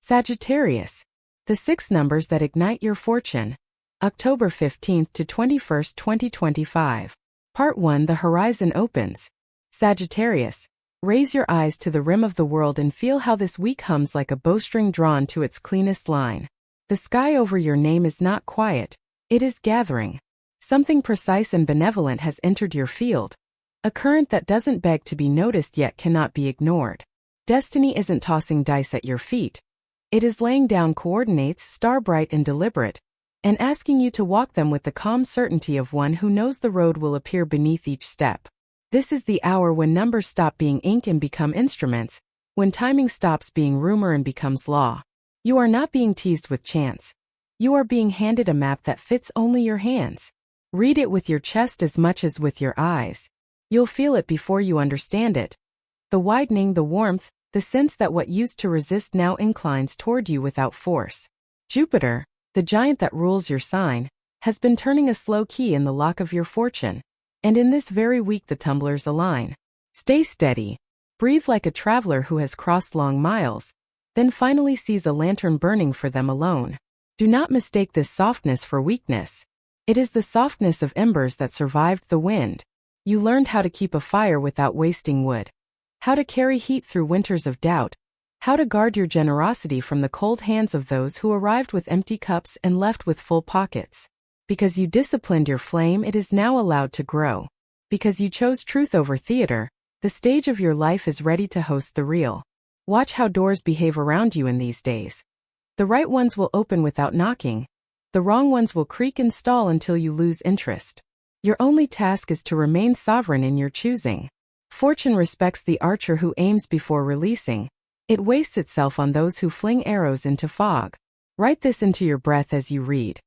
Sagittarius. The 6 numbers that ignite your fortune. October 15th to 21st, 2025. Part 1. The horizon opens. Sagittarius. Raise your eyes to the rim of the world and feel how this week hums like a bowstring drawn to its cleanest line. The sky over your name is not quiet, it is gathering. Something precise and benevolent has entered your field. A current that doesn't beg to be noticed yet cannot be ignored. Destiny isn't tossing dice at your feet. It is laying down coordinates, star-bright and deliberate, and asking you to walk them with the calm certainty of one who knows the road will appear beneath each step. This is the hour when numbers stop being ink and become instruments, when timing stops being rumor and becomes law. You are not being teased with chance. You are being handed a map that fits only your hands. Read it with your chest as much as with your eyes. You'll feel it before you understand it. The widening, the warmth, the sense that what used to resist now inclines toward you without force. Jupiter, the giant that rules your sign, has been turning a slow key in the lock of your fortune. And in this very week the tumblers align. Stay steady. Breathe like a traveler who has crossed long miles, then finally sees a lantern burning for them alone. Do not mistake this softness for weakness. It is the softness of embers that survived the wind. You learned how to keep a fire without wasting wood. How to carry heat through winters of doubt. How to guard your generosity from the cold hands of those who arrived with empty cups and left with full pockets. Because you disciplined your flame, it is now allowed to grow. Because you chose truth over theater, the stage of your life is ready to host the real. Watch how doors behave around you in these days. The right ones will open without knocking. The wrong ones will creak and stall until you lose interest. Your only task is to remain sovereign in your choosing. Fortune respects the archer who aims before releasing. It wastes itself on those who fling arrows into fog. Write this into your breath as you read.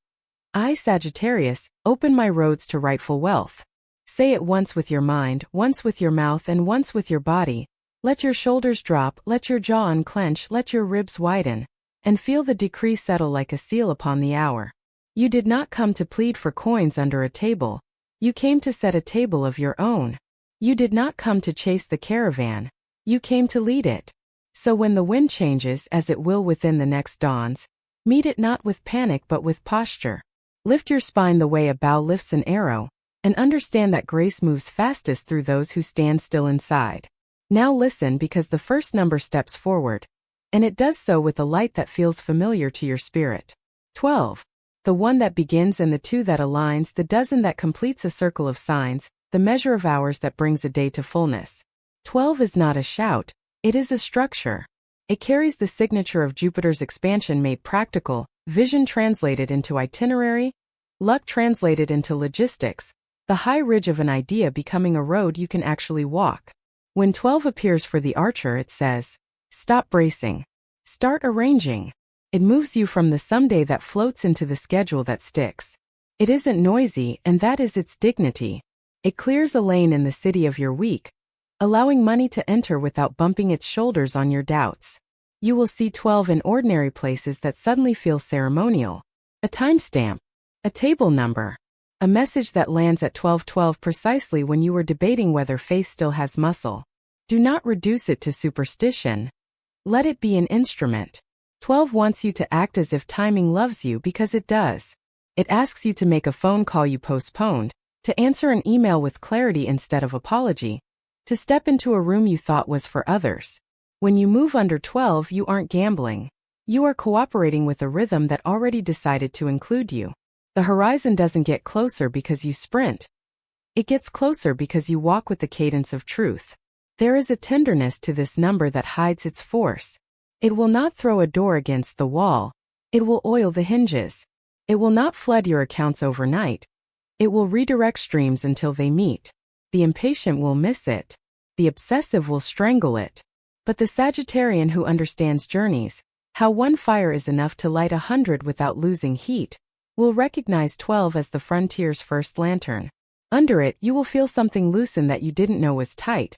I, Sagittarius, open my roads to rightful wealth. Say it once with your mind, once with your mouth, and once with your body. Let your shoulders drop, let your jaw unclench, let your ribs widen, and feel the decree settle like a seal upon the hour. You did not come to plead for coins under a table. You came to set a table of your own. You did not come to chase the caravan. You came to lead it. So when the wind changes, as it will within the next dawns, meet it not with panic but with posture. Lift your spine the way a bow lifts an arrow, and understand that grace moves fastest through those who stand still inside. Now listen, because the first number steps forward, and it does so with a light that feels familiar to your spirit. 12. The 1 that begins and the 2 that aligns, the dozen that completes a circle of signs, the measure of hours that brings a day to fullness. 12 is not a shout, it is a structure. It carries the signature of Jupiter's expansion made practical, vision translated into itinerary, luck translated into logistics, the high ridge of an idea becoming a road you can actually walk. When 12 appears for the archer, it says, stop bracing. Start arranging. It moves you from the someday that floats into the schedule that sticks. It isn't noisy, and that is its dignity. It clears a lane in the city of your week, allowing money to enter without bumping its shoulders on your doubts. You will see 12 in ordinary places that suddenly feel ceremonial. A timestamp. A table number. A message that lands at 12:12 precisely when you were debating whether faith still has muscle. Do not reduce it to superstition. Let it be an instrument. 12 wants you to act as if timing loves you, because it does. It asks you to make a phone call you postponed, to answer an email with clarity instead of apology, to step into a room you thought was for others. When you move under 12, you aren't gambling. You are cooperating with a rhythm that already decided to include you. The horizon doesn't get closer because you sprint. It gets closer because you walk with the cadence of truth. There is a tenderness to this number that hides its force. It will not throw a door against the wall. It will oil the hinges. It will not flood your accounts overnight. It will redirect streams until they meet. The impatient will miss it. The obsessive will strangle it. But the Sagittarian who understands journeys, how one fire is enough to light 100 without losing heat, will recognize 12 as the frontier's first lantern. Under it, you will feel something loosen that you didn't know was tight.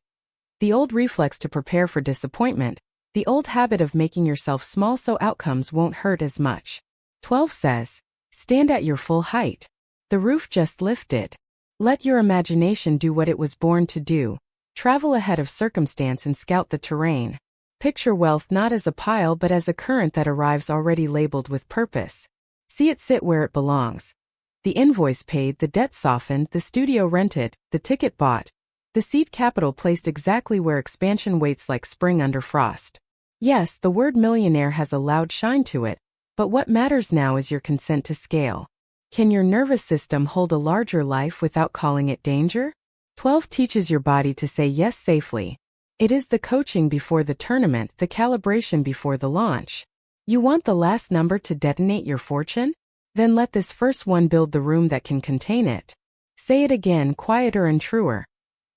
The old reflex to prepare for disappointment, the old habit of making yourself small so outcomes won't hurt as much. 12 says, stand at your full height. The roof just lifted. Let your imagination do what it was born to do. Travel ahead of circumstance and scout the terrain. Picture wealth not as a pile but as a current that arrives already labeled with purpose. See it sit where it belongs. The invoice paid, the debt softened, the studio rented, the ticket bought, the seed capital placed exactly where expansion waits like spring under frost. Yes, the word millionaire has a loud shine to it, but what matters now is your consent to scale. Can your nervous system hold a larger life without calling it danger? 12 teaches your body to say yes safely. It is the coaching before the tournament, the calibration before the launch. You want the last number to detonate your fortune? Then let this first one build the room that can contain it. Say it again, quieter and truer.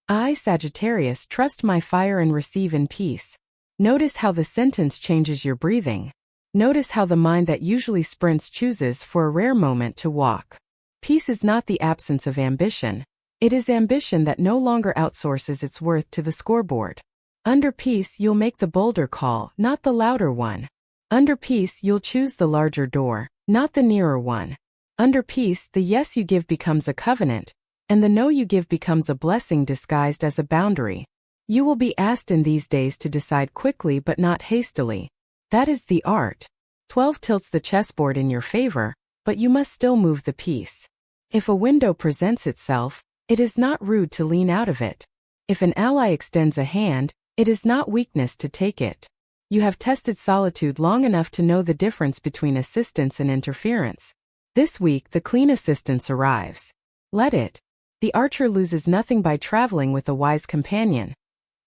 I, Sagittarius, trust my fire and receive in peace. Notice how the sentence changes your breathing. Notice how the mind that usually sprints chooses for a rare moment to walk. Peace is not the absence of ambition. It is ambition that no longer outsources its worth to the scoreboard. Under peace, you'll make the bolder call, not the louder one. Under peace, you'll choose the larger door, not the nearer one. Under peace, the yes you give becomes a covenant, and the no you give becomes a blessing disguised as a boundary. You will be asked in these days to decide quickly but not hastily. That is the art. 12 tilts the chessboard in your favor, but you must still move the piece. If a window presents itself, it is not rude to lean out of it. If an ally extends a hand, it is not weakness to take it. You have tested solitude long enough to know the difference between assistance and interference. This week, the clean assistance arrives. Let it. The archer loses nothing by traveling with a wise companion.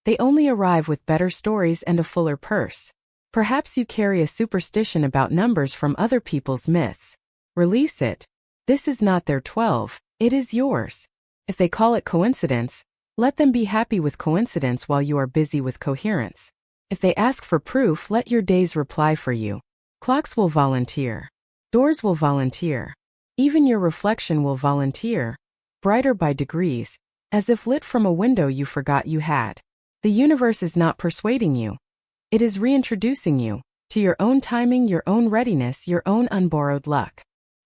They only arrive with better stories and a fuller purse. Perhaps you carry a superstition about numbers from other people's myths. Release it. This is not their 12, it is yours. If they call it coincidence, let them be happy with coincidence while you are busy with coherence. If they ask for proof, let your days reply for you. Clocks will volunteer. Doors will volunteer. Even your reflection will volunteer, brighter by degrees, as if lit from a window you forgot you had. The universe is not persuading you. It is reintroducing you to your own timing, your own readiness, your own unborrowed luck.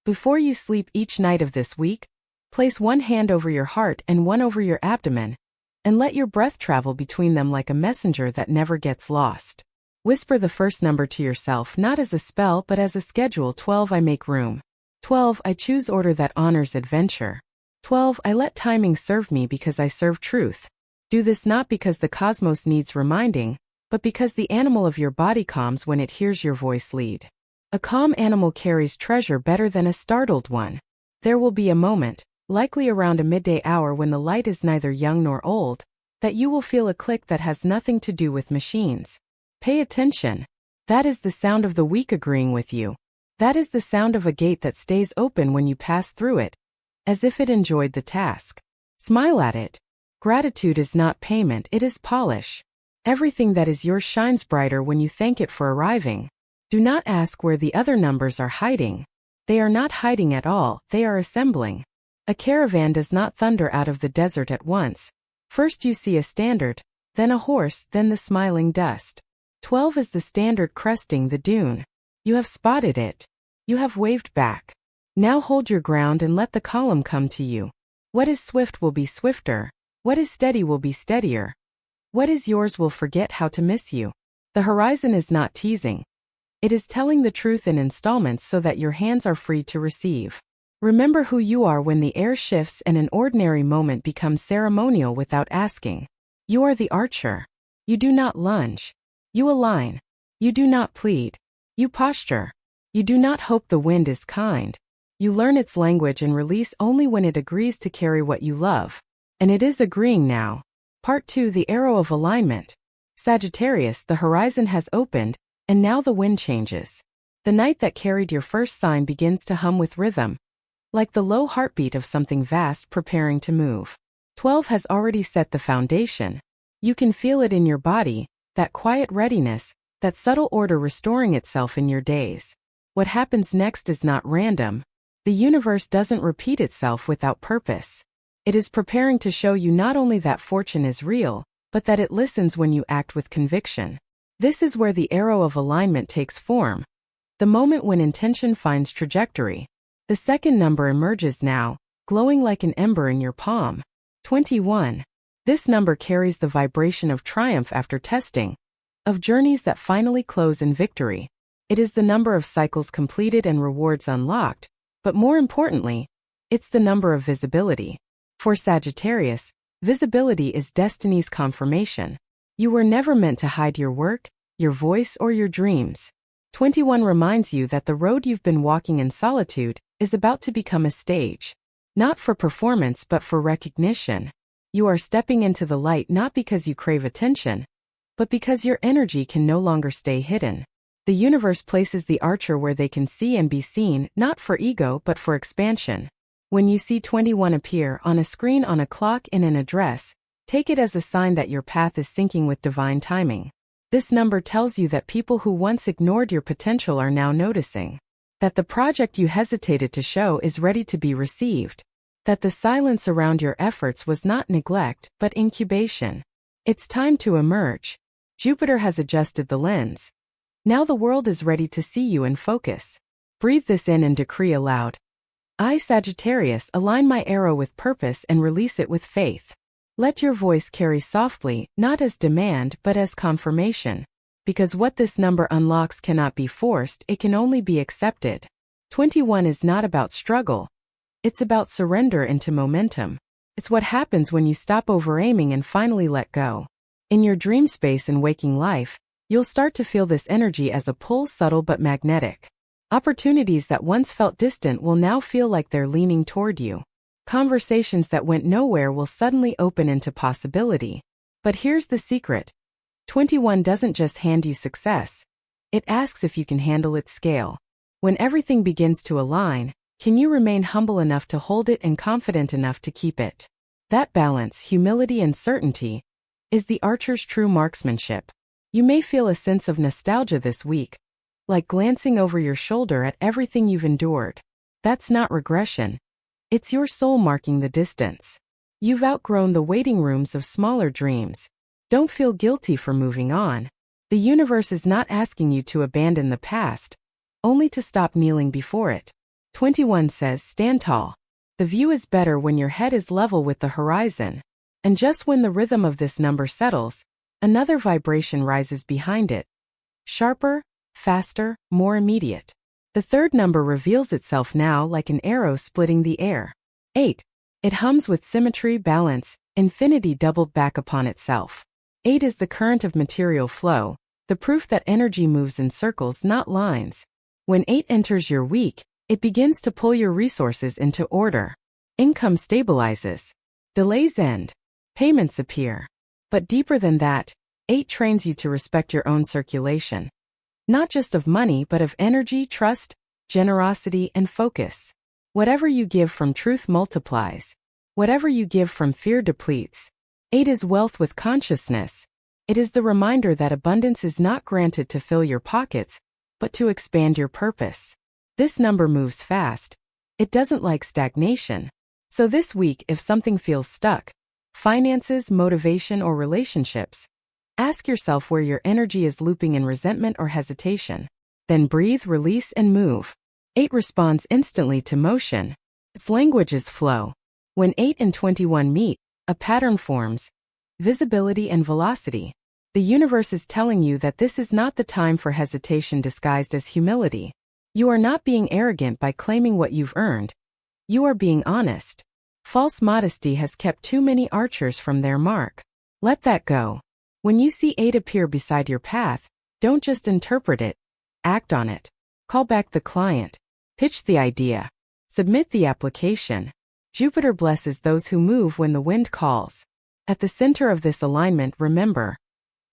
Before you sleep each night of this week, place one hand over your heart and one over your abdomen, and let your breath travel between them like a messenger that never gets lost. Whisper the first number to yourself not as a spell but as a schedule. 12 I make room. 12 I choose order that honors adventure. 12 I let timing serve me because I serve truth. Do this not because the cosmos needs reminding, but because the animal of your body calms when it hears your voice lead. A calm animal carries treasure better than a startled one. There will be a moment, likely around a midday hour when the light is neither young nor old, that you will feel a click that has nothing to do with machines. Pay attention. That is the sound of the week agreeing with you. That is the sound of a gate that stays open when you pass through it, as if it enjoyed the task. Smile at it. Gratitude is not payment, it is polish. Everything that is yours shines brighter when you thank it for arriving. Do not ask where the other numbers are hiding. They are not hiding at all, they are assembling. A caravan does not thunder out of the desert at once. First you see a standard, then a horse, then the smiling dust. 12 is the standard cresting the dune. You have spotted it. You have waved back. Now hold your ground and let the column come to you. What is swift will be swifter. What is steady will be steadier. What is yours will forget how to miss you. The horizon is not teasing. It is telling the truth in installments so that your hands are free to receive. Remember who you are when the air shifts and an ordinary moment becomes ceremonial without asking. You are the archer. You do not lunge. You align. You do not plead. You posture. You do not hope the wind is kind. You learn its language and release only when it agrees to carry what you love. And it is agreeing now. Part 2 The Arrow of Alignment. Sagittarius, the horizon has opened, and now the wind changes. The night that carried your first sign begins to hum with rhythm, like the low heartbeat of something vast preparing to move. 12 has already set the foundation. You can feel it in your body, that quiet readiness, that subtle order restoring itself in your days. What happens next is not random. The universe doesn't repeat itself without purpose. It is preparing to show you not only that fortune is real, but that it listens when you act with conviction. This is where the arrow of alignment takes form. The moment when intention finds trajectory. The second number emerges now, glowing like an ember in your palm. 21. This number carries the vibration of triumph after testing. of journeys that finally close in victory. It is the number of cycles completed and rewards unlocked, but more importantly, it's the number of visibility. For Sagittarius, visibility is destiny's confirmation. You were never meant to hide your work, your voice, or your dreams. 21 reminds you that the road you've been walking in solitude is about to become a stage. Not for performance but for recognition. You are stepping into the light not because you crave attention, but because your energy can no longer stay hidden. The universe places the archer where they can see and be seen, not for ego but for expansion. When you see 21 appear on a screen, on a clock, in an address, take it as a sign that your path is syncing with divine timing. This number tells you that people who once ignored your potential are now noticing. That the project you hesitated to show is ready to be received. That the silence around your efforts was not neglect, but incubation. It's time to emerge. Jupiter has adjusted the lens. Now the world is ready to see you in focus. Breathe this in and decree aloud. I, Sagittarius, align my arrow with purpose and release it with faith. Let your voice carry softly, not as demand but as confirmation. Because what this number unlocks cannot be forced, it can only be accepted. 21 is not about struggle. It's about surrender into momentum. It's what happens when you stop over-aiming and finally let go. In your dream space and waking life, you'll start to feel this energy as a pull, subtle but magnetic. Opportunities that once felt distant will now feel like they're leaning toward you. Conversations that went nowhere will suddenly open into possibility. But here's the secret. 21 doesn't just hand you success. It asks if you can handle its scale. When everything begins to align, can you remain humble enough to hold it and confident enough to keep it? That balance, humility and certainty, is the archer's true marksmanship. You may feel a sense of nostalgia this week, like glancing over your shoulder at everything you've endured. That's not regression. It's your soul marking the distance. You've outgrown the waiting rooms of smaller dreams. Don't feel guilty for moving on. The universe is not asking you to abandon the past, only to stop kneeling before it. 21 says, stand tall. The view is better when your head is level with the horizon. And just when the rhythm of this number settles, another vibration rises behind it. Sharper, faster, more immediate. The third number reveals itself now like an arrow splitting the air. 8. It hums with symmetry, balance, infinity doubled back upon itself. 8 is the current of material flow, the proof that energy moves in circles, not lines. When 8 enters your week, it begins to pull your resources into order. Income stabilizes. Delays end. Payments appear. But deeper than that, 8 trains you to respect your own circulation. Not just of money but of energy, trust, generosity, and focus. Whatever you give from truth multiplies. Whatever you give from fear depletes. 8 is wealth with consciousness. It is the reminder that abundance is not granted to fill your pockets, but to expand your purpose. This number moves fast. It doesn't like stagnation. So this week, if something feels stuck, finances, motivation, or relationships, ask yourself where your energy is looping in resentment or hesitation. Then breathe, release, and move. 8 responds instantly to motion. Its language is flow. When 8 and 21 meet, a pattern forms. Visibility and velocity. The universe is telling you that this is not the time for hesitation disguised as humility. You are not being arrogant by claiming what you've earned. You are being honest. False modesty has kept too many archers from their mark. Let that go. When you see 8 appear beside your path, don't just interpret it. Act on it. Call back the client. Pitch the idea. Submit the application. Jupiter blesses those who move when the wind calls. At the center of this alignment, remember,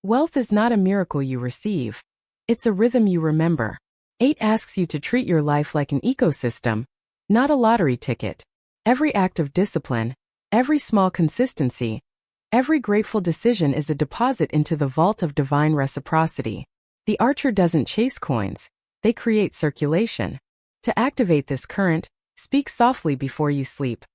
wealth is not a miracle you receive. It's a rhythm you remember. 8 asks you to treat your life like an ecosystem, not a lottery ticket. Every act of discipline, every small consistency, every grateful decision is a deposit into the vault of divine reciprocity. The archer doesn't chase coins, they create circulation. To activate this current, speak softly before you sleep.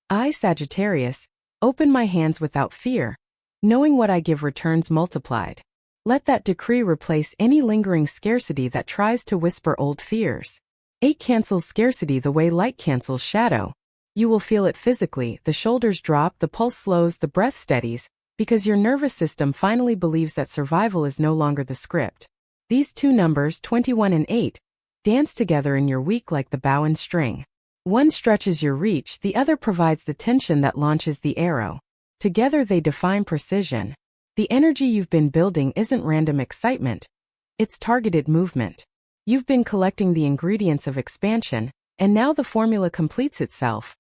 I, Sagittarius, open my hands without fear, knowing what I give returns multiplied. Let that decree replace any lingering scarcity that tries to whisper old fears. 8 cancels scarcity the way light cancels shadow. You will feel it physically, the shoulders drop, the pulse slows, the breath steadies, because your nervous system finally believes that survival is no longer the script. These two numbers, 21 and 8, dance together in your week like the bow and string. One stretches your reach, the other provides the tension that launches the arrow. Together they define precision. The energy you've been building isn't random excitement. It's targeted movement. You've been collecting the ingredients of expansion, and now the formula completes itself.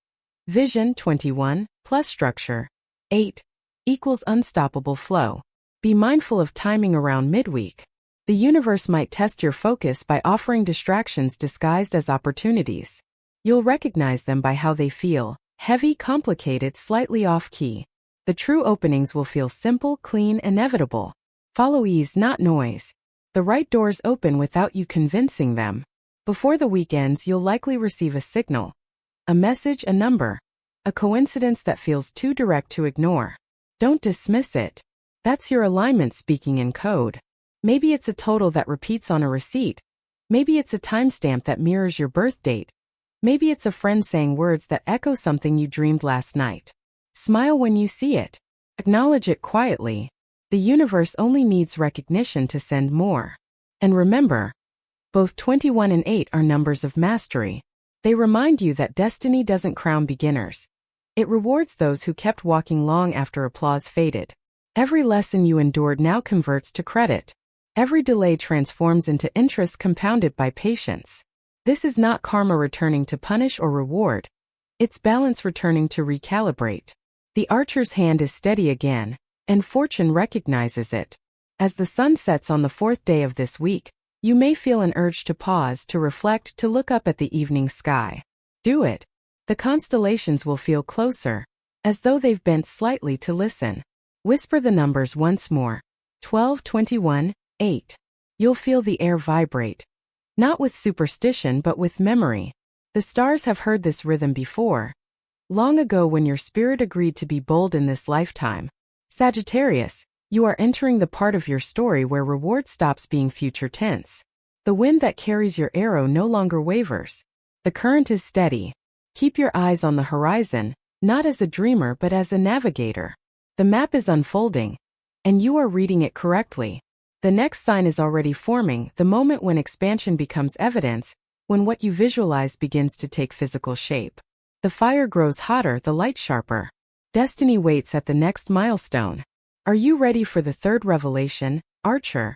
Vision, 21, plus structure, 8, equals unstoppable flow. Be mindful of timing around midweek. The universe might test your focus by offering distractions disguised as opportunities. You'll recognize them by how they feel: heavy, complicated, slightly off-key. The true openings will feel simple, clean, inevitable. Follow ease, not noise. The right doors open without you convincing them. Before the week ends, you'll likely receive a signal, a message, a number, a coincidence that feels too direct to ignore. Don't dismiss it. That's your alignment speaking in code. Maybe it's a total that repeats on a receipt. Maybe it's a timestamp that mirrors your birth date. Maybe it's a friend saying words that echo something you dreamed last night. Smile when you see it. Acknowledge it quietly. The universe only needs recognition to send more. And remember, both 21 and 8 are numbers of mastery. They remind you that destiny doesn't crown beginners. It rewards those who kept walking long after applause faded. Every lesson you endured now converts to credit. Every delay transforms into interest compounded by patience. This is not karma returning to punish or reward. It's balance returning to recalibrate. The archer's hand is steady again, and fortune recognizes it. As the sun sets on the 4th day of this week, you may feel an urge to pause, to reflect, to look up at the evening sky. Do it. The constellations will feel closer, as though they've bent slightly to listen. Whisper the numbers once more: 12, 21, 8. You'll feel the air vibrate. Not with superstition but with memory. The stars have heard this rhythm before. Long ago, when your spirit agreed to be bold in this lifetime. Sagittarius, you are entering the part of your story where reward stops being future tense. The wind that carries your arrow no longer wavers. The current is steady. Keep your eyes on the horizon, not as a dreamer but as a navigator. The map is unfolding, and you are reading it correctly. The next sign is already forming, the moment when expansion becomes evidence, when what you visualize begins to take physical shape. The fire grows hotter, the light sharper. Destiny waits at the next milestone. Are you ready for the third revelation, Archer?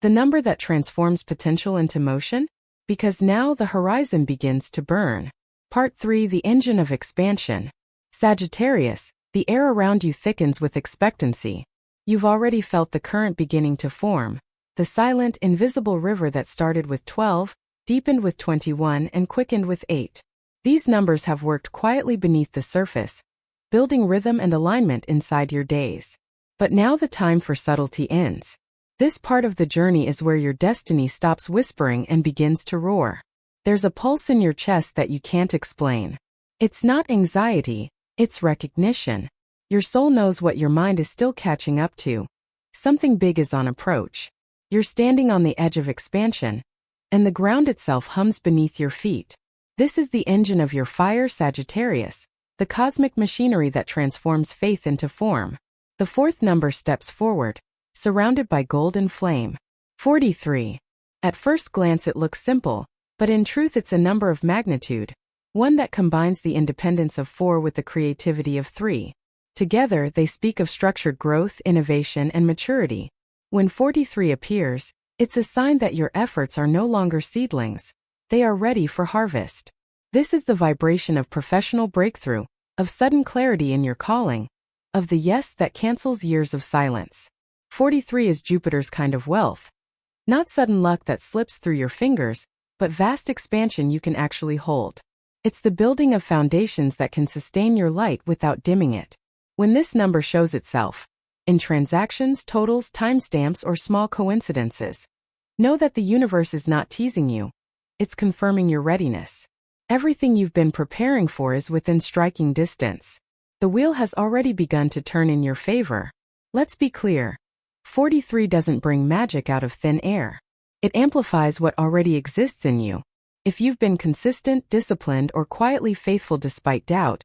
The number that transforms potential into motion? Because now the horizon begins to burn. Part 3: The Engine of Expansion. Sagittarius, the air around you thickens with expectancy. You've already felt the current beginning to form. The silent, invisible river that started with 12, deepened with 21, and quickened with 8. These numbers have worked quietly beneath the surface, building rhythm and alignment inside your days. But now the time for subtlety ends. This part of the journey is where your destiny stops whispering and begins to roar. There's a pulse in your chest that you can't explain. It's not anxiety, it's recognition. Your soul knows what your mind is still catching up to. Something big is on approach. You're standing on the edge of expansion, and the ground itself hums beneath your feet. This is the engine of your fire, Sagittarius, the cosmic machinery that transforms faith into form. The 4th number steps forward, surrounded by golden flame. 43. At first glance it looks simple, but in truth it's a number of magnitude, one that combines the independence of 4 with the creativity of 3. Together they speak of structured growth, innovation, and maturity. When 43 appears, it's a sign that your efforts are no longer seedlings. They are ready for harvest. This is the vibration of professional breakthrough, of sudden clarity in your calling, of the yes that cancels years of silence. 43 is Jupiter's kind of wealth. Not sudden luck that slips through your fingers, but vast expansion you can actually hold. It's the building of foundations that can sustain your light without dimming it. When this number shows itself, in transactions, totals, timestamps, or small coincidences, know that the universe is not teasing you. It's confirming your readiness. Everything you've been preparing for is within striking distance. The wheel has already begun to turn in your favor. Let's be clear. 43 doesn't bring magic out of thin air. It amplifies what already exists in you. If you've been consistent, disciplined, or quietly faithful despite doubt,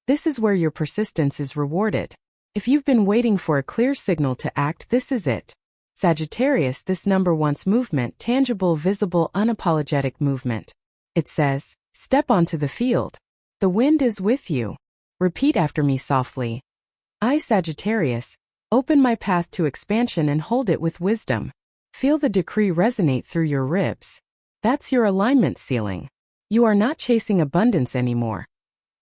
this is where your persistence is rewarded. If you've been waiting for a clear signal to act, this is it. Sagittarius, this number wants movement, tangible, visible, unapologetic movement. It says, step onto the field. The wind is with you. Repeat after me softly. I, Sagittarius, open my path to expansion and hold it with wisdom. Feel the decree resonate through your ribs. That's your alignment ceiling. You are not chasing abundance anymore.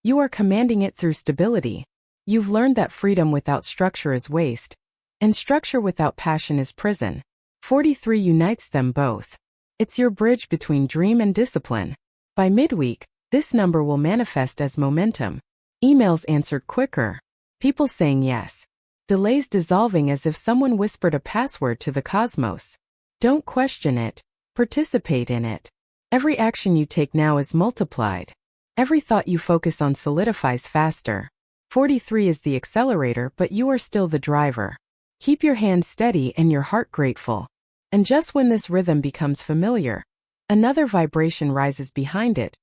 You are commanding it through stability. You've learned that freedom without structure is waste, and structure without passion is prison. 43 unites them both. It's your bridge between dream and discipline. By midweek, this number will manifest as momentum. Emails answered quicker. People saying yes. Delays dissolving as if someone whispered a password to the cosmos. Don't question it. Participate in it. Every action you take now is multiplied. Every thought you focus on solidifies faster. 43 is the accelerator, but you are still the driver. Keep your hands steady and your heart grateful. And just when this rhythm becomes familiar, another vibration rises behind it.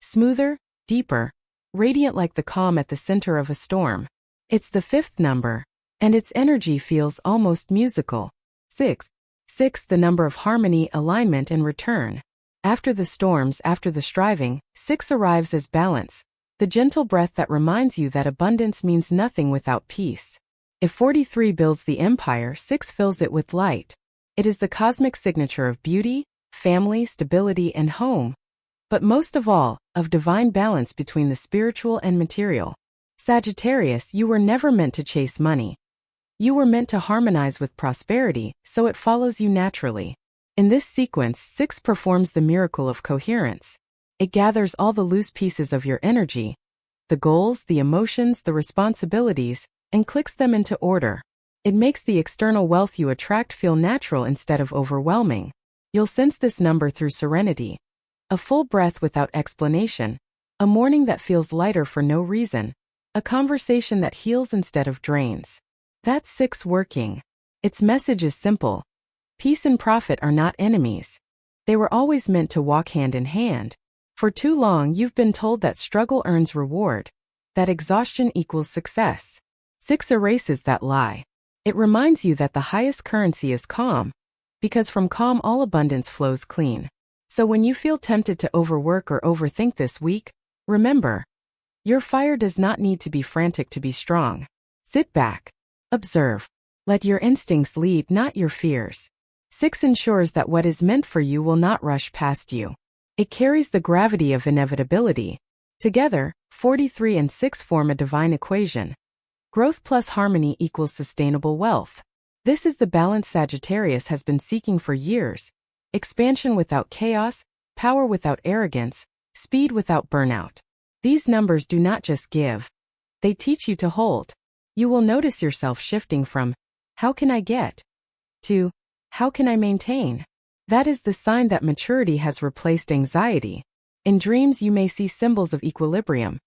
Smoother, deeper, radiant like the calm at the center of a storm. It's the 5th number, and its energy feels almost musical. 6. 6, the number of harmony, alignment, and return. After the storms, after the striving, 6 arrives as balance, the gentle breath that reminds you that abundance means nothing without peace. If 43 builds the empire, 6 fills it with light. It is the cosmic signature of beauty, family, stability, and home. But most of all, of divine balance between the spiritual and material. Sagittarius, you were never meant to chase money. You were meant to harmonize with prosperity, so it follows you naturally. In this sequence, 6 performs the miracle of coherence. It gathers all the loose pieces of your energy, the goals, the emotions, the responsibilities, and clicks them into order. It makes the external wealth you attract feel natural instead of overwhelming. You'll sense this number through serenity. A full breath without explanation. A morning that feels lighter for no reason. A conversation that heals instead of drains. That's 6 working. Its message is simple. Peace and profit are not enemies. They were always meant to walk hand in hand. For too long you've been told that struggle earns reward, that exhaustion equals success. 6 erases that lie. It reminds you that the highest currency is calm, because from calm all abundance flows clean. So when you feel tempted to overwork or overthink this week, remember, your fire does not need to be frantic to be strong. Sit back. Observe. Let your instincts lead, not your fears. 6 ensures that what is meant for you will not rush past you. It carries the gravity of inevitability. Together, 43 and 6 form a divine equation. Growth plus harmony equals sustainable wealth. This is the balance Sagittarius has been seeking for years. Expansion without chaos, power without arrogance, speed without burnout. These numbers do not just give. They teach you to hold. You will notice yourself shifting from, how can I get, to, how can I maintain? That is the sign that maturity has replaced anxiety. In dreams you may see symbols of equilibrium.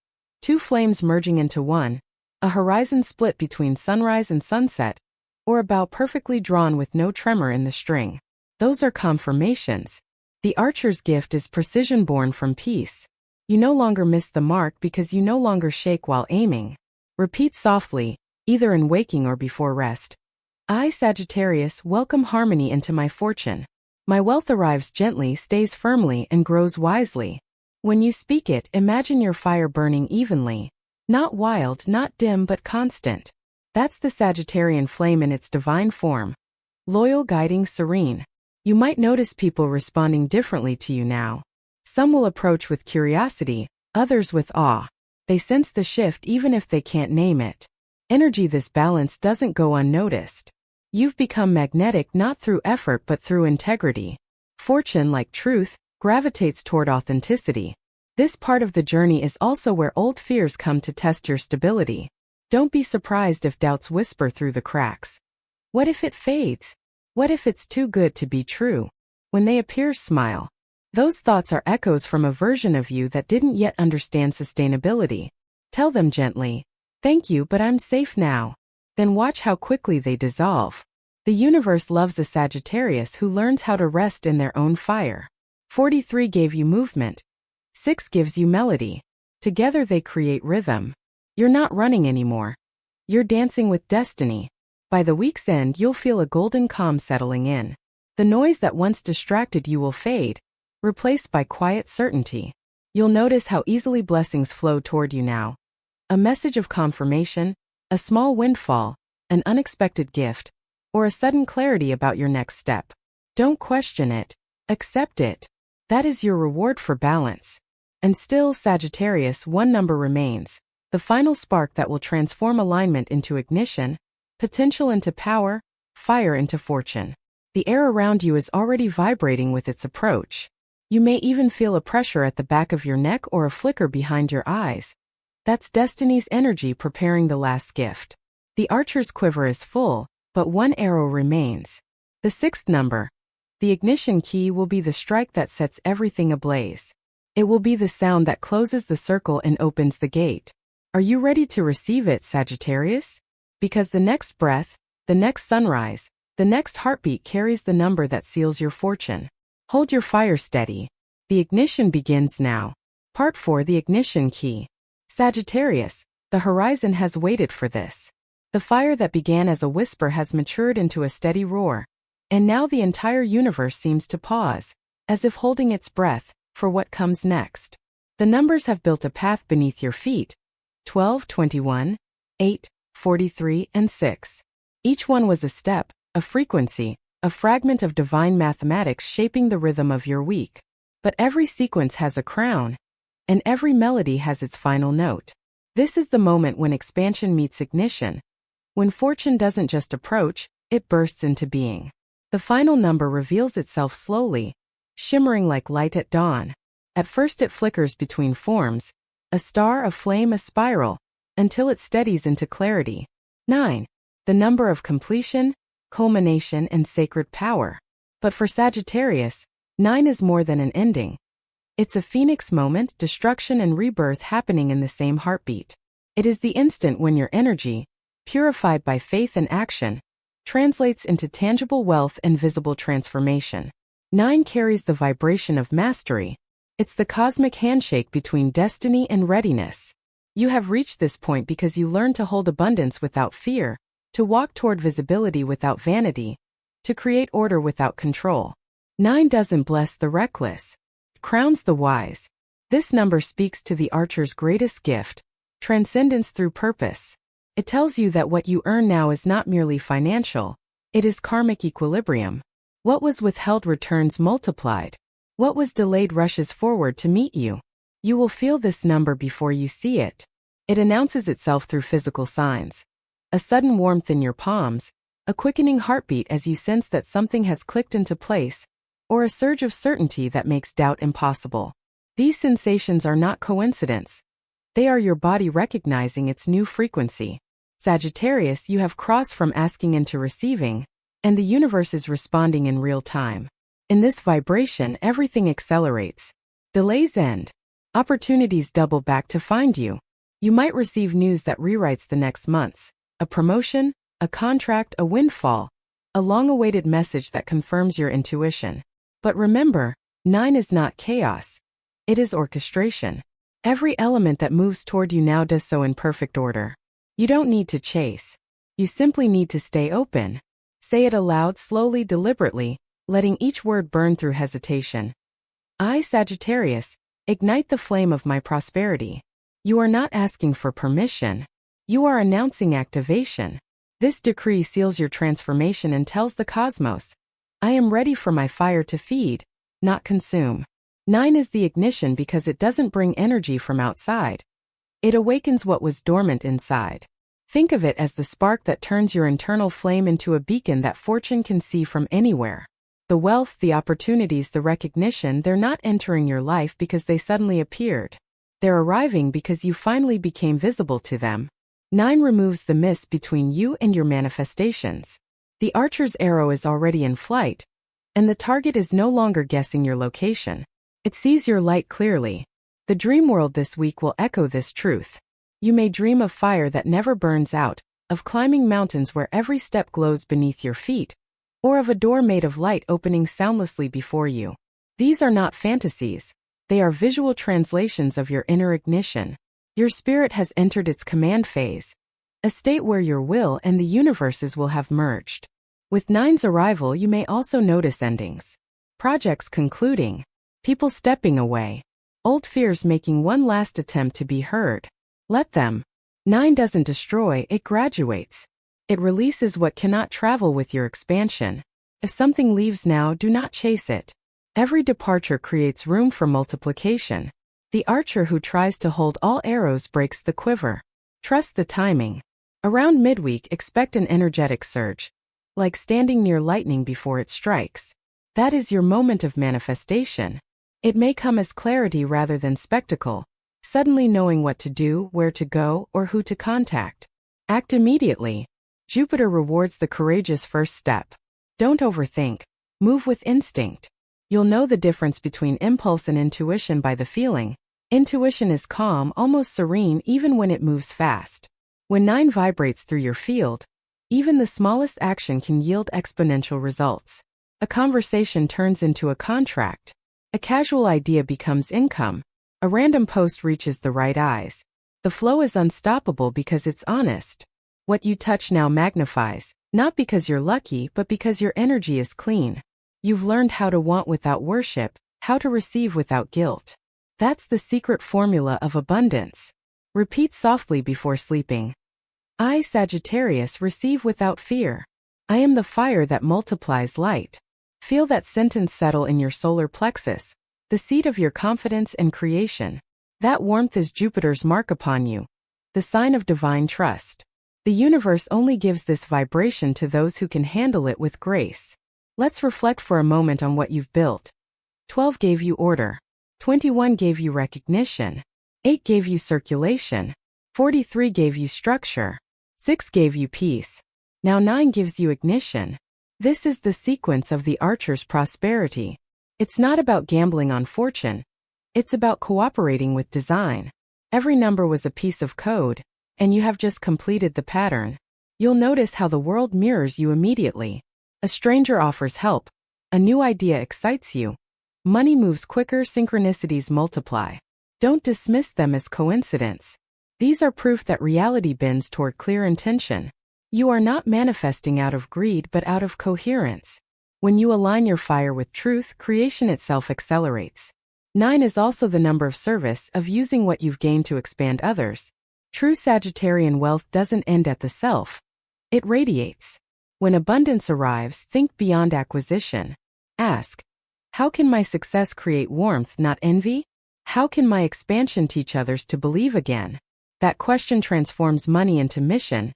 2 flames merging into one, a horizon split between sunrise and sunset, or a bow perfectly drawn with no tremor in the string. Those are confirmations. The archer's gift is precision born from peace. You no longer miss the mark because you no longer shake while aiming. Repeat softly, either in waking or before rest. I, Sagittarius, welcome harmony into my fortune. My wealth arrives gently, stays firmly, and grows wisely. When you speak it, imagine your fire burning evenly. Not wild, not dim, but constant. That's the Sagittarian flame in its divine form. Loyal, guiding, serene. You might notice people responding differently to you now. Some will approach with curiosity, others with awe. They sense the shift even if they can't name it. Energy, this balance doesn't go unnoticed. You've become magnetic not through effort but through integrity. Fortune, like truth, gravitates toward authenticity. This part of the journey is also where old fears come to test your stability. Don't be surprised if doubts whisper through the cracks. What if it fades? What if it's too good to be true? When they appear, smile. Those thoughts are echoes from a version of you that didn't yet understand sustainability. Tell them gently, thank you, but I'm safe now. Then watch how quickly they dissolve. The universe loves a Sagittarius who learns how to rest in their own fire. 43 gave you movement. 6 gives you melody. Together they create rhythm. You're not running anymore. You're dancing with destiny. By the week's end, you'll feel a golden calm settling in. The noise that once distracted you will fade, replaced by quiet certainty. You'll notice how easily blessings flow toward you now. A message of confirmation, a small windfall, an unexpected gift, or a sudden clarity about your next step. Don't question it. Accept it. That is your reward for balance. And still, Sagittarius, one number remains. The final spark that will transform alignment into ignition, potential into power, fire into fortune. The air around you is already vibrating with its approach. You may even feel a pressure at the back of your neck or a flicker behind your eyes. That's destiny's energy preparing the last gift. The archer's quiver is full, but one arrow remains. The 6th number. The ignition key will be the strike that sets everything ablaze. It will be the sound that closes the circle and opens the gate. Are you ready to receive it, Sagittarius? Because the next breath, the next sunrise, the next heartbeat carries the number that seals your fortune. Hold your fire steady. The ignition begins now. Part 4: The Ignition Key. Sagittarius, the horizon has waited for this. The fire that began as a whisper has matured into a steady roar. And now the entire universe seems to pause, as if holding its breath, for what comes next. The numbers have built a path beneath your feet. 12, 21, 8, 43, and 6. Each one was a step, a frequency, a fragment of divine mathematics shaping the rhythm of your week. But every sequence has a crown, and every melody has its final note. This is the moment when expansion meets ignition. When fortune doesn't just approach, it bursts into being. The final number reveals itself slowly, shimmering like light at dawn. At first it flickers between forms, a star, a flame, a spiral, until it steadies into clarity. 9. The number of completion, culmination, and sacred power. But for Sagittarius, 9 is more than an ending. It's a phoenix moment, destruction and rebirth happening in the same heartbeat. It is the instant when your energy, purified by faith and action, translates into tangible wealth and visible transformation. 9 carries the vibration of mastery. It's the cosmic handshake between destiny and readiness. You have reached this point because you learned to hold abundance without fear, to walk toward visibility without vanity, to create order without control. 9 doesn't bless the reckless, it crowns the wise. This number speaks to the archer's greatest gift, transcendence through purpose. It tells you that what you earn now is not merely financial, it is karmic equilibrium. What was withheld returns multiplied. What was delayed rushes forward to meet you. You will feel this number before you see it. It announces itself through physical signs. A sudden warmth in your palms, a quickening heartbeat as you sense that something has clicked into place, or a surge of certainty that makes doubt impossible. These sensations are not coincidence. They are your body recognizing its new frequency. Sagittarius, you have crossed from asking into receiving, and the universe is responding in real time. In this vibration, everything accelerates. Delays end. Opportunities double back to find you. You might receive news that rewrites the next months. A promotion, a contract, a windfall, a long-awaited message that confirms your intuition. But remember, 9 is not chaos. It is orchestration. Every element that moves toward you now does so in perfect order. You don't need to chase. You simply need to stay open. Say it aloud, slowly, deliberately, letting each word burn through hesitation. I, Sagittarius, ignite the flame of my prosperity. You are not asking for permission. You are announcing activation. This decree seals your transformation and tells the cosmos, I am ready for my fire to feed, not consume. 9 is the ignition because it doesn't bring energy from outside. It awakens what was dormant inside. Think of it as the spark that turns your internal flame into a beacon that fortune can see from anywhere. The wealth, the opportunities, the recognition, they're not entering your life because they suddenly appeared. They're arriving because you finally became visible to them. 9 removes the mist between you and your manifestations. The archer's arrow is already in flight, and the target is no longer guessing your location. It sees your light clearly. The dream world this week will echo this truth. You may dream of fire that never burns out, of climbing mountains where every step glows beneath your feet, or of a door made of light opening soundlessly before you. These are not fantasies. They are visual translations of your inner ignition. Your spirit has entered its command phase. a state where your will and the universe's will have merged. With 9's arrival, you may also notice endings. Projects concluding. People stepping away. Old fears making one last attempt to be heard. Let them. 9 doesn't destroy, it graduates. It releases what cannot travel with your expansion. If something leaves now, do not chase it. Every departure creates room for multiplication. The archer who tries to hold all arrows breaks the quiver. Trust the timing. Around midweek, expect an energetic surge. Like standing near lightning before it strikes. That is your moment of manifestation. It may come as clarity rather than spectacle, suddenly knowing what to do, where to go, or who to contact. Act immediately. Jupiter rewards the courageous first step. Don't overthink. Move with instinct. You'll know the difference between impulse and intuition by the feeling. Intuition is calm, almost serene, even when it moves fast. When 9 vibrates through your field, even the smallest action can yield exponential results. A conversation turns into a contract. A casual idea becomes income. A random post reaches the right eyes. The flow is unstoppable because it's honest. What you touch now magnifies, not because you're lucky, but because your energy is clean. You've learned how to want without worship, how to receive without guilt. That's the secret formula of abundance. Repeat softly before sleeping. I, Sagittarius, receive without fear. I am the fire that multiplies light. Feel that sentence settle in your solar plexus, the seat of your confidence and creation. That warmth is Jupiter's mark upon you, the sign of divine trust. The universe only gives this vibration to those who can handle it with grace. Let's reflect for a moment on what you've built. 12 gave you order. 21 gave you recognition. 8 gave you circulation. 43 gave you structure. 6 gave you peace. Now 9 gives you ignition. This is the sequence of the archer's prosperity. It's not about gambling on fortune. It's about cooperating with design. Every number was a piece of code, and you have just completed the pattern. You'll notice how the world mirrors you immediately. A stranger offers help. A new idea excites you. Money moves quicker, synchronicities multiply. Don't dismiss them as coincidence. These are proof that reality bends toward clear intention. You are not manifesting out of greed but out of coherence. When you align your fire with truth, creation itself accelerates. 9 is also the number of service, of using what you've gained to expand others. True Sagittarian wealth doesn't end at the self. It radiates. When abundance arrives, think beyond acquisition. Ask, how can my success create warmth, not envy? How can my expansion teach others to believe again? That question transforms money into mission,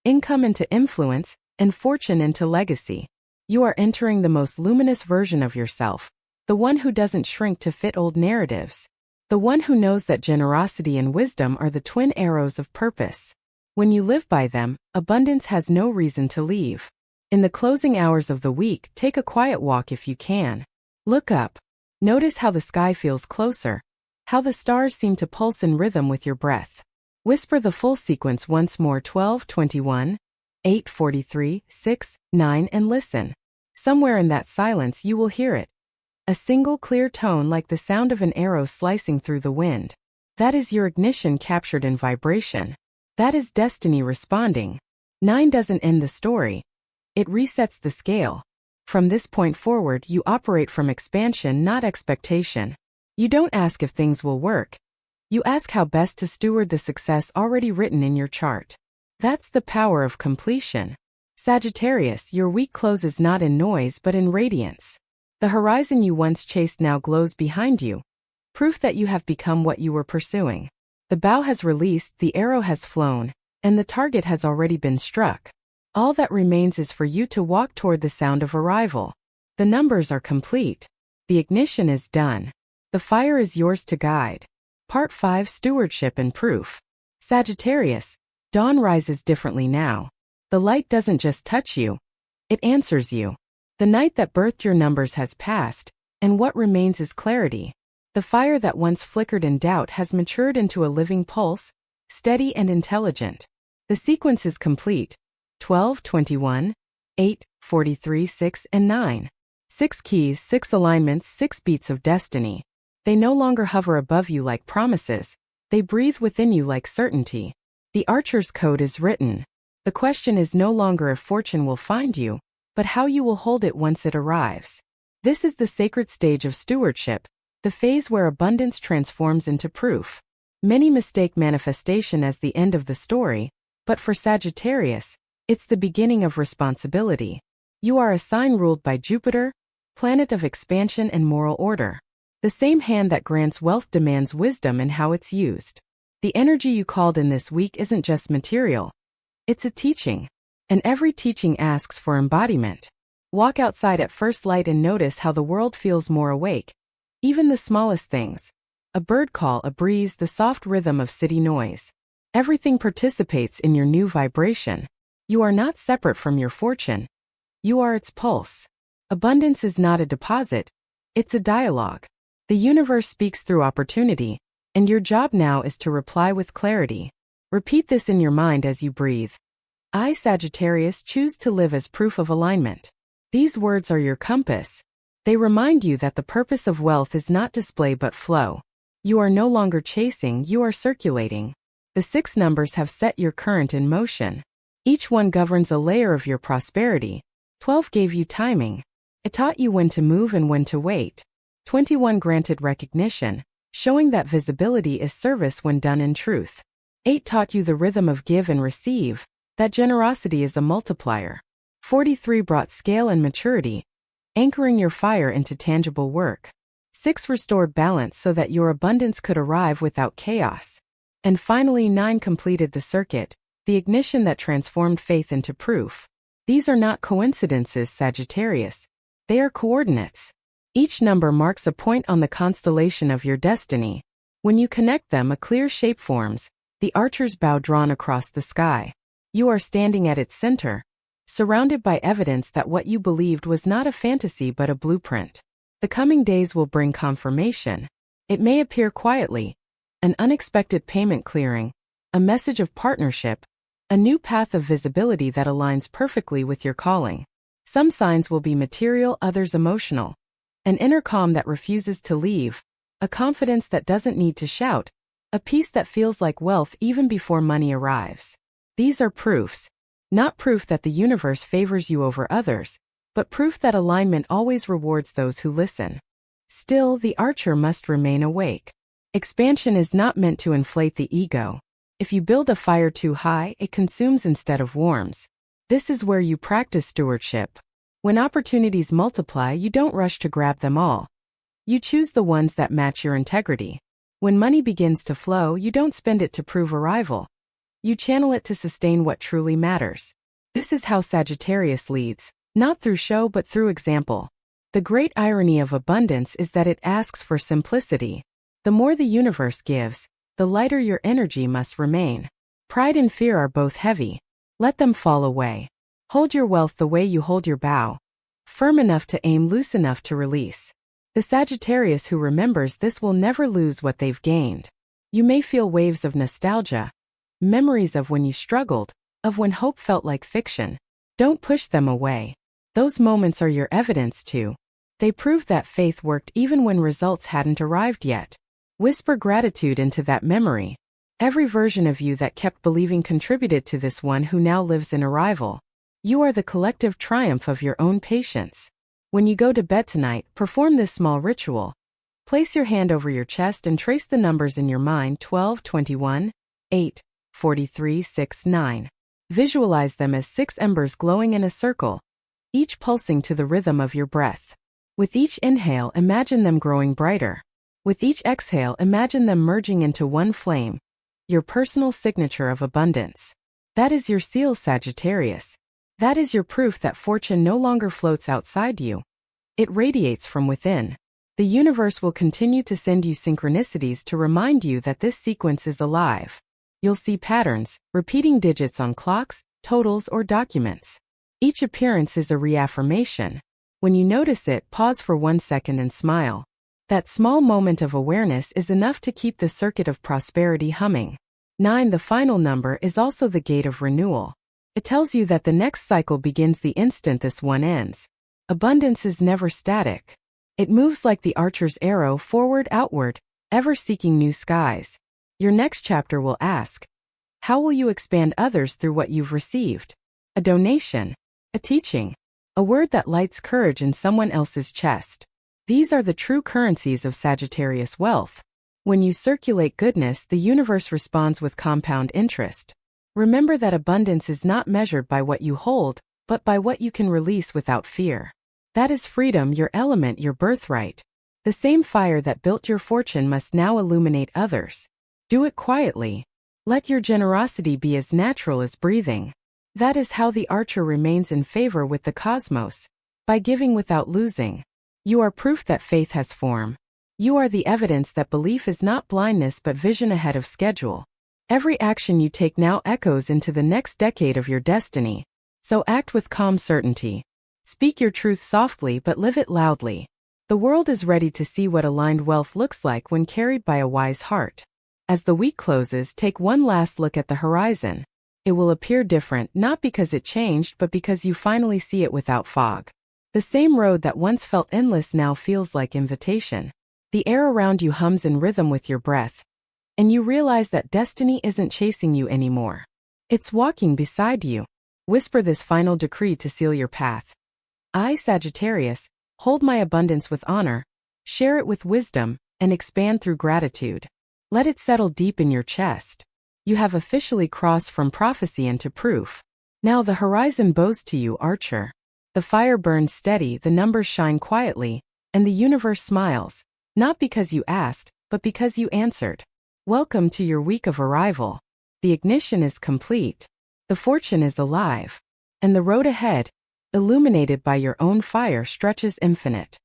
income into influence, and fortune into legacy. You are entering the most luminous version of yourself, the one who doesn't shrink to fit old narratives, the one who knows that generosity and wisdom are the twin arrows of purpose. When you live by them, abundance has no reason to leave. In the closing hours of the week, take a quiet walk if you can. Look up. Notice how the sky feels closer, how the stars seem to pulse in rhythm with your breath. Whisper the full sequence once more: 12, 21, 8, 43, 6, 9, and listen. Somewhere in that silence you will hear it. A single clear tone like the sound of an arrow slicing through the wind. That is your ignition captured in vibration. That is destiny responding. 9 doesn't end the story. It resets the scale. From this point forward, you operate from expansion, not expectation. You don't ask if things will work. You ask how best to steward the success already written in your chart. That's the power of completion. Sagittarius, your week closes not in noise but in radiance. The horizon you once chased now glows behind you. Proof that you have become what you were pursuing. The bow has released, the arrow has flown, and the target has already been struck. All that remains is for you to walk toward the sound of arrival. The numbers are complete. The ignition is done. The fire is yours to guide. Part 5: Stewardship and Proof. Sagittarius, dawn rises differently now. The light doesn't just touch you, it answers you. The night that birthed your numbers has passed, and what remains is clarity. The fire that once flickered in doubt has matured into a living pulse, steady and intelligent. The sequence is complete: 12, 21, 8, 43, 6, and 9. 6 keys, 6 alignments, 6 beats of destiny. They no longer hover above you like promises. They breathe within you like certainty. The Archer's code is written. The question is no longer if fortune will find you, but how you will hold it once it arrives. This is the sacred stage of stewardship, the phase where abundance transforms into proof. Many mistake manifestation as the end of the story, but for Sagittarius, it's the beginning of responsibility. You are a sign ruled by Jupiter, planet of expansion and moral order. The same hand that grants wealth demands wisdom in how it's used. The energy you called in this week isn't just material. It's a teaching. And every teaching asks for embodiment. Walk outside at first light and notice how the world feels more awake. Even the smallest things. A bird call, a breeze, the soft rhythm of city noise. Everything participates in your new vibration. You are not separate from your fortune. You are its pulse. Abundance is not a deposit. It's a dialogue. The universe speaks through opportunity, and your job now is to reply with clarity. Repeat this in your mind as you breathe. I, Sagittarius, choose to live as proof of alignment. These words are your compass. They remind you that the purpose of wealth is not display but flow. You are no longer chasing, you are circulating. The 6 numbers have set your current in motion. Each one governs a layer of your prosperity. 12 gave you timing. It taught you when to move and when to wait. 21 granted recognition, showing that visibility is service when done in truth. 8 taught you the rhythm of give and receive, that generosity is a multiplier. 43 brought scale and maturity, anchoring your fire into tangible work. 6 restored balance so that your abundance could arrive without chaos. And finally 9 completed the circuit, the ignition that transformed faith into proof. These are not coincidences, Sagittarius. They are coordinates. Each number marks a point on the constellation of your destiny. When you connect them, a clear shape forms, the Archer's bow drawn across the sky. You are standing at its center, surrounded by evidence that what you believed was not a fantasy but a blueprint. The coming days will bring confirmation. It may appear quietly, an unexpected payment clearing, a message of partnership, a new path of visibility that aligns perfectly with your calling. Some signs will be material, others emotional. An inner calm that refuses to leave, a confidence that doesn't need to shout, a peace that feels like wealth even before money arrives. These are proofs. Not proof that the universe favors you over others, but proof that alignment always rewards those who listen. Still, the Archer must remain awake. Expansion is not meant to inflate the ego. If you build a fire too high, it consumes instead of warms. This is where you practice stewardship. When opportunities multiply, you don't rush to grab them all. You choose the ones that match your integrity. When money begins to flow, you don't spend it to prove arrival. You channel it to sustain what truly matters. This is how Sagittarius leads, not through show but through example. The great irony of abundance is that it asks for simplicity. The more the universe gives, the lighter your energy must remain. Pride and fear are both heavy. Let them fall away. Hold your wealth the way you hold your bow. Firm enough to aim, loose enough to release. The Sagittarius who remembers this will never lose what they've gained. You may feel waves of nostalgia, memories of when you struggled, of when hope felt like fiction. Don't push them away. Those moments are your evidence too. They prove that faith worked even when results hadn't arrived yet. Whisper gratitude into that memory. Every version of you that kept believing contributed to this one who now lives in arrival. You are the collective triumph of your own patience. When you go to bed tonight, perform this small ritual. Place your hand over your chest and trace the numbers in your mind: 12, 21, 8, 43, 6, 9. Visualize them as 6 embers glowing in a circle, each pulsing to the rhythm of your breath. With each inhale, imagine them growing brighter. With each exhale, imagine them merging into one flame, your personal signature of abundance. That is your seal, Sagittarius. That is your proof that fortune no longer floats outside you. It radiates from within. The universe will continue to send you synchronicities to remind you that this sequence is alive. You'll see patterns, repeating digits on clocks, totals, or documents. Each appearance is a reaffirmation. When you notice it, pause for 1 second and smile. That small moment of awareness is enough to keep the circuit of prosperity humming. 9, the final number, is also the gate of renewal. It tells you that the next cycle begins the instant this one ends. Abundance is never static. It moves like the Archer's arrow, forward, outward, ever seeking new skies. Your next chapter will ask, How will you expand others through what you've received? A donation, a teaching, a word that lights courage in someone else's chest. These are the true currencies of Sagittarius wealth. When you circulate goodness, the universe responds with compound interest. Remember that abundance is not measured by what you hold, but by what you can release without fear. That is freedom, your element, your birthright. The same fire that built your fortune must now illuminate others. Do it quietly. Let your generosity be as natural as breathing. That is how the archer remains in favor with the cosmos, by giving without losing. You are proof that faith has form. You are the evidence that belief is not blindness but vision ahead of schedule. Every action you take now echoes into the next decade of your destiny. So act with calm certainty. Speak your truth softly but live it loudly. The world is ready to see what aligned wealth looks like when carried by a wise heart. As the week closes, take one last look at the horizon. It will appear different, not because it changed, but because you finally see it without fog. The same road that once felt endless now feels like invitation. The air around you hums in rhythm with your breath. And you realize that destiny isn't chasing you anymore. It's walking beside you. Whisper this final decree to seal your path. I, Sagittarius, hold my abundance with honor, share it with wisdom, and expand through gratitude. Let it settle deep in your chest. You have officially crossed from prophecy into proof. Now the horizon bows to you, Archer. The fire burns steady, the numbers shine quietly, and the universe smiles, not because you asked, but because you answered. Welcome to your week of arrival. The ignition is complete. The fortune is alive. And the road ahead, illuminated by your own fire, stretches infinite.